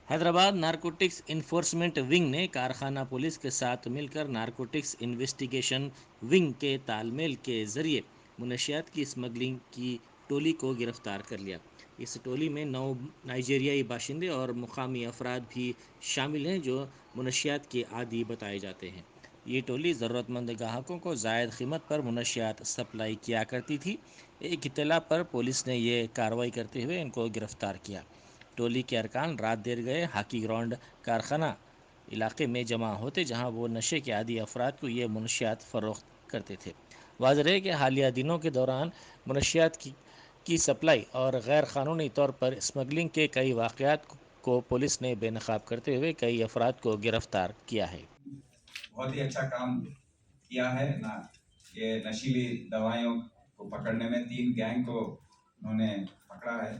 Hyderabad narcotics enforcement wing ने कारखाना police के साथ मिलकर नारकोटिक्स इन्वेस्टिगेशन विंग के तालमेल के जरिए मुनशियात की स्मगलिंग की टोली को गिरफ्तार कर लिया। इस टोली में 9 नाइजीरियाई बाशिंदे और मुकामी अफराद भी शामिल हैं जो मुनशियात के आदी बताए जाते हैं। ये टोली ज़रूरतमंद ग्राहकों को जायद कीमत पर मुनशियात सप्लाई किया करती थी। एक इत्तला पर पुलिस ने ये कार्रवाई करते हुए इनको गिरफ्तार किया। टोली के अरकान रात देर गए हाकी ग्राउंड कारखाना इलाके में जमा होते जहां वो नशे के आदी अफराद को ये मुनशियात फ़रोख्त करते थे। वाज़ेह है कि हालिया दिनों के दौरान मुनशियात की सप्लाई और गैर क़ानूनी तौर पर स्मगलिंग के कई वाक़यात को पुलिस ने बेनकाब करते हुए कई अफराद को गिरफ्तार किया है। बहुत ही अच्छा काम किया है ना। ये नशीली दवाइयों को पकड़ने में 3 गैंग को उन्होंने पकड़ा है।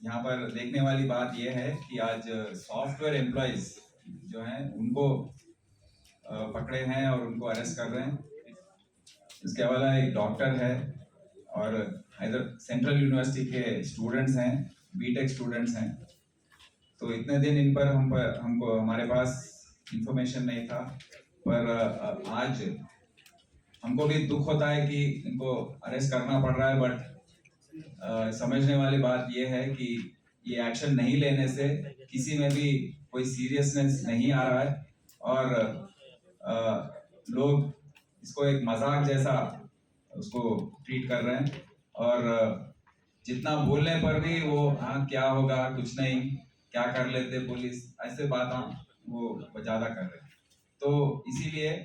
यहाँ पर देखने वाली बात यह है कि आज सॉफ्टवेयर एम्प्लॉयज जो हैं उनको पकड़े हैं और उनको अरेस्ट कर रहे हैं। इसके अलावा एक डॉक्टर है और इधर सेंट्रल यूनिवर्सिटी के स्टूडेंट्स हैं, बीटेक स्टूडेंट्स हैं। तो इतने दिन इन पर हमको हमारे पास इंफॉर्मेशन नहीं था, पर आज हमको भी दुख होता है कि इनको अरेस्ट करना पड़ रहा है। बट समझने वाली बात यह है कि ये एक्शन नहीं लेने से किसी में भी कोई सीरियसनेस नहीं आ रहा है और लोग इसको एक मजाक जैसा उसको ट्रीट कर रहे हैं। और जितना बोलने पर भी वो हाँ क्या होगा, कुछ नहीं, क्या कर लेते पुलिस, ऐसे बात वो ज्यादा कर रहे हैं। तो इसीलिए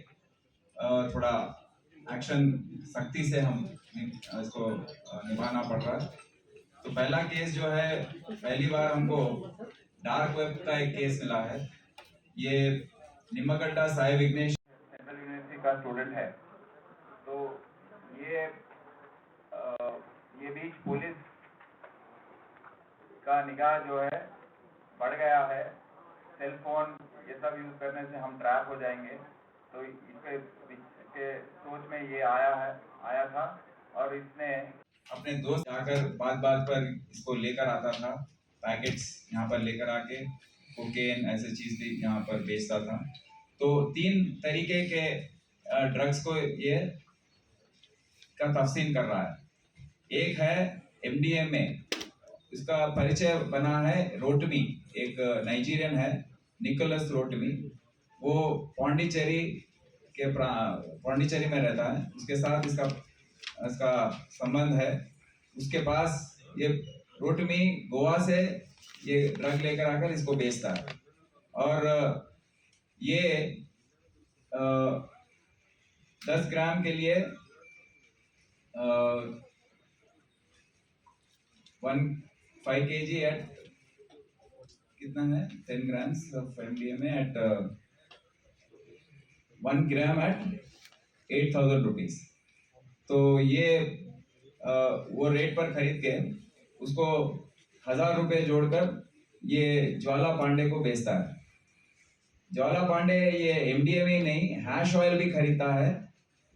थोड़ा एक्शन सख्ती से हम इसको निभाना पड़ रहा है। तो पहला केस जो है, पहली बार हमको डार्क वेब का एक केस मिला है। ये निम्मगड्डा साई विघ्नेश सेंट्रल यूनिवर्सिटी का स्टूडेंट है। तो ये ये बीच पुलिस का निगाह जो है बढ़ गया है। सेल फोन ये सब यूज करने से हम ट्रैप हो जाएंगे, तो इसके सोच में ये आया था और इसने अपने दोस्त आकर बात बात पर इसको लेकर आता था। पैकेट्स यहाँ पर लेकर आके कोकेन ऐसे चीज भी यहाँ पर बेचता था। तो 3 तरीके के ड्रग्स को ये का तफसील कर रहा है। एक है एमडीएमए, इसका परिचय बना है रोटमी, एक नाइजीरियन है निकोलस रोटमी। वो पौंडीचेरी में रहता है। उसके साथ इसका इसका संबंध है। उसके पास ये रोटमी गोवा से ये ड्रग लेकर आकर इसको बेचता है और ये 10 ग्राम के लिए 5 kg एट कितना है 10 grams of MDMA at 1 gram at 8,000 rupees. तो ये वो रेट पर खरीद के उसको 1,000 रुपये जोड़कर ये ज्वाला पांडे को बेचता है। ज्वाला पांडे ये एमडीएमए ही नहीं, हैश ऑयल भी खरीदता है।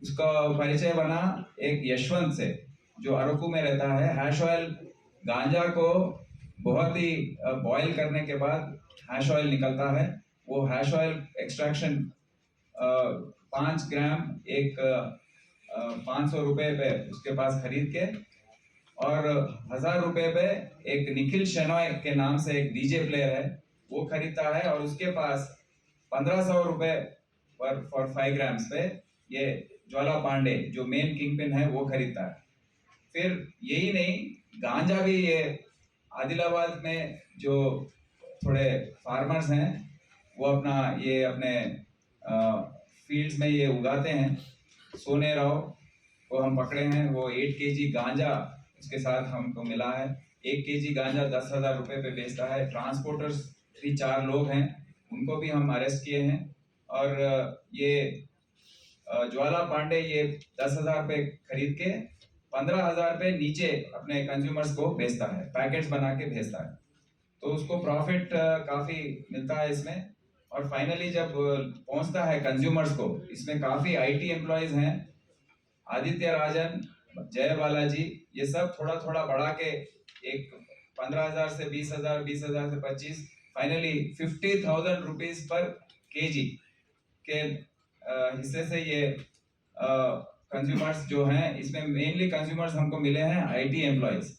उसका परिचय बना एक यशवंत से जो अरकू में रहता है। हैश ऑयल गांजा को बहुत ही बॉयल करने के बाद हैश ऑयल निकलता है। वो हैश ऑयल एक्सट्रैक्शन 5 ग्राम एक 500 रुपए पे उसके पास खरीद के और 1,000 रुपए पे एक निखिल शेनॉय के नाम से एक डीजे प्लेयर है वो खरीदता है और उसके पास 1,500 रुपए पर फॉर 5 ग्राम्स पे ये ज्वाला पांडे जो मेन किंग पिन है वो खरीदता है। फिर यही नहीं, गांजा भी ये आदिलाबाद में जो थोड़े फार्मर्स हैं वो अपने फील्ड्स में ये उगाते हैं। सोने राव को हम पकड़े हैं, वो 8 kg गांजा उसके साथ हमको मिला है। 1 kg गांजा 10,000 रुपए पे बेचता है। ट्रांसपोर्टर्स 3-4 लोग हैं, उनको भी हम अरेस्ट किए हैं। और ये ज्वाला पांडे ये 10,000 पे खरीद के 15,000 पे नीचे अपने कंज्यूमर्स को भेजता है, पैकेट्स बना के भेजता है। तो उसको प्रॉफिट काफी मिलता है इसमें। और फाइनली जब पहुंचता है कंज्यूमर्स को, इसमें काफी आईटी एम्प्लॉयज हैं, आदित्य राजन, जय बालाजी, ये सब थोड़ा थोड़ा बढ़ा के एक 15,000 से 20,000, 20,000 से 25, फाइनली 50,000 रुपीज पर केजी के हिस्से से ये कंज्यूमर्स जो हैं, इसमें मेनली कंज्यूमर्स हमको मिले हैं आईटी एम्प्लॉयज।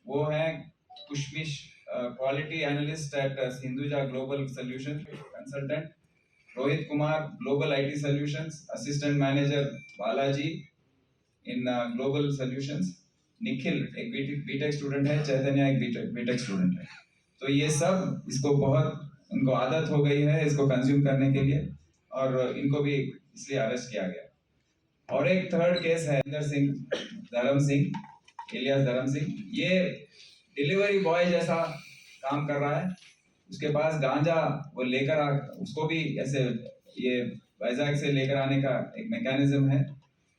वो हैं Kushmish quality analyst at Hinduja global solution consultant, Rohit Kumar global IT solutions assistant manager Balaji in global solutions, Nikhil एक बीटेक स्टूडेंट है, चैतन्य एक बीटेक स्टूडेंट है। तो ये सब इसको बहुत उनको आदत हो गई है इसको कंज्यूम करने के लिए, और इनको भी इसलिए अरेस्ट किया गया। और एक थर्ड केस है इंदर सिंह धर्म सिंह, इलियास धर्म सिंह। ये डिलीवरी बॉय जैसा काम कर रहा है, उसके पास गांजा वो लेकर उसको भी ऐसे ये वाइजैक से लेकर आने का एक मैकेनिज्म है।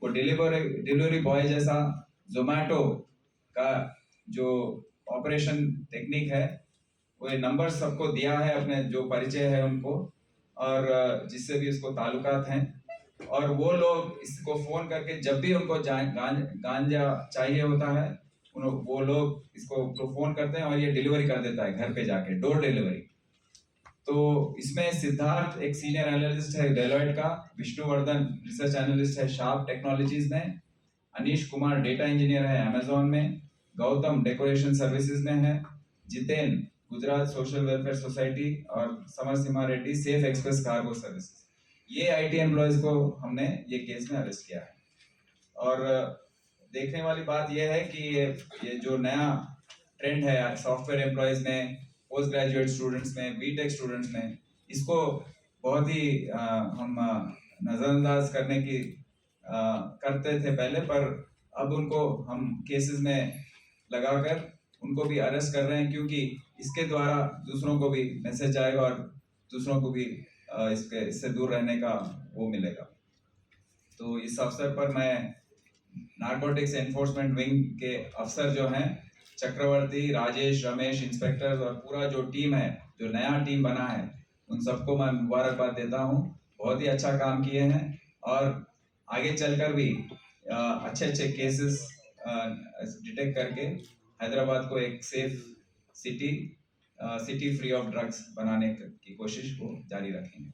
वो डिलीवरी बॉय जैसा जोमेटो का जो ऑपरेशन टेक्निक है, वो ये नंबर सबको दिया है अपने जो परिचय है उनको, और जिससे भी उसको ताल्लुकात हैं, और वो लोग इसको फोन करके जब भी उनको गांजा चाहिए होता है, वो लोग इसको फोन करते हैं और ये डिलीवरी कर देता है घर पे जाके, डोर डिलीवरी। तो इसमें सिद्धार्थ एक सीनियर एनालिस्ट है डेलॉयट का, विष्णुवर्धन रिसर्च एनालिस्ट है शार्प टेक्नोलॉजीज में, अनीश कुमार डेटा इंजीनियर है अमेजोन में, गौतम डेकोरेशन सर्विसेज में है, Jiten Gujarat social welfare society, और Samar Simha Reddy safe express cargo services. ये आईटी एम्प्लॉयज को हमने ये केस में अरेस्ट किया है। और देखने वाली बात यह है कि ये जो नया ट्रेंड है सॉफ्टवेयर एम्प्लॉयज में, पोस्ट ग्रेजुएट स्टूडेंट्स में, बीटेक स्टूडेंट्स में, इसको बहुत ही हम नज़रअंदाज करने की करते थे पहले, पर अब उनको हम केसेस में लगाकर उनको भी अरेस्ट कर रहे हैं, क्योंकि इसके द्वारा दूसरों को भी मैसेज जाएगा और दूसरों को भी इससे दूर रहने का वो मिलेगा। तो इस अवसर पर मैं नार्कोटिक्स एनफोर्समेंट विंग के अफसर जो हैं चक्रवर्ती, राजेश, रमेश इंस्पेक्टर्स और पूरा जो टीम है, जो नया टीम बना है, उन सबको मैं मुबारकबाद देता हूँ। बहुत ही अच्छा काम किए हैं, और आगे चलकर भी अच्छे अच्छे केसेस डिटेक्ट करके हैदराबाद को एक safe city free of drugs बनाने की कोशिश को जारी रखेंगे।